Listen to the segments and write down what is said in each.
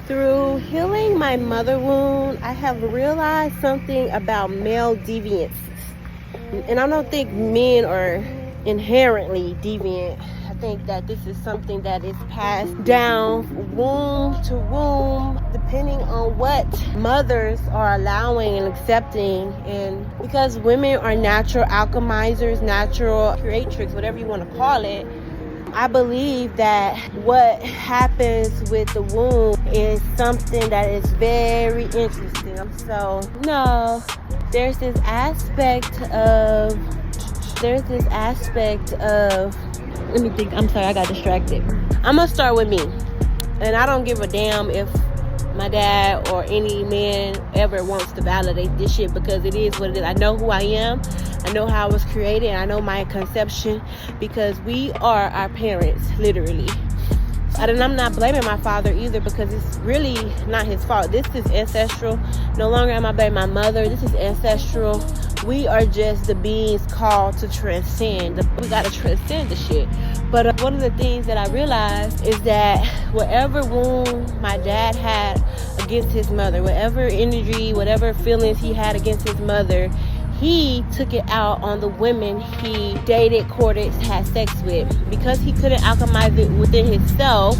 Through healing my mother wound, I have realized something about male deviances. And I don't think men are inherently deviant. I think that this is something that is passed down womb to womb, depending on what mothers are allowing and accepting. And because women are natural alchemizers, natural creatrix, whatever you want to call it, I believe that what happens with the womb is something that is very interesting. So, no, there's this aspect of, let me think, I'm sorry, I got distracted. I'm gonna start with me. And I don't give a damn if my dad or any man ever wants to validate this shit, because it is what it is. I know who I am. I know how I was created, and I know my conception, because we are our parents, literally. And I'm not blaming my father either, because it's really not his fault. This is ancestral. No longer am I blaming my mother. This is ancestral. We are just the beings called to transcend. We gotta transcend the shit. But one of the things that I realized is that whatever wound my dad had against his mother, whatever energy, whatever feelings he had against his mother, he took it out on the women he dated, courted, had sex with. Because he couldn't alchemize it within himself,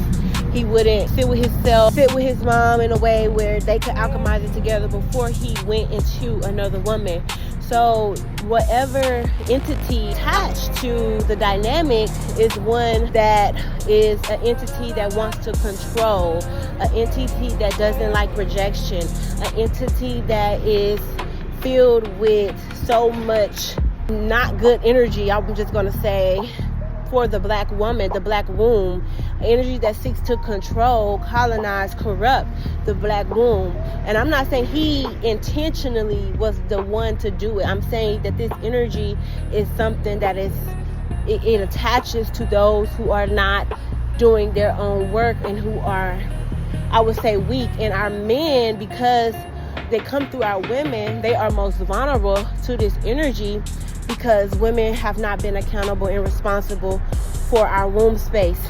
he wouldn't sit with his mom in a way where they could alchemize it together before he went into another woman. So whatever entity attached to the dynamic is one that is an entity that wants to control, an entity that doesn't like rejection, an entity that is filled with so much not good energy. I'm just gonna say, for the black woman, the black womb, energy that seeks to control, colonize, corrupt the black womb. And I'm not saying he intentionally was the one to do it. I'm saying that this energy is something that it attaches to those who are not doing their own work and who are, I would say, weak. And our men, because they come through our women, they are most vulnerable to this energy, because women have not been accountable and responsible for our womb space.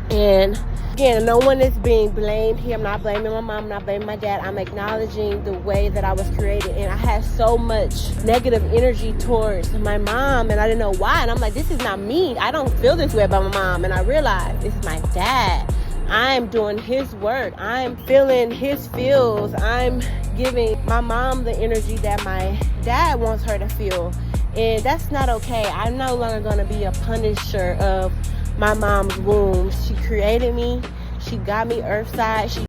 And again, no one is being blamed here. I'm not blaming my mom, I'm not blaming my dad. I'm acknowledging the way that I was created. And I had so much negative energy towards my mom, and I didn't know why. And I'm like, this is not me. I don't feel this way about my mom. And I realized this is my dad. I'm doing his work. I'm feeling his feels. I'm giving my mom the energy that my dad wants her to feel. And that's not okay. I'm no longer going to be a punisher of my mom's womb. She created me. She got me earthside. She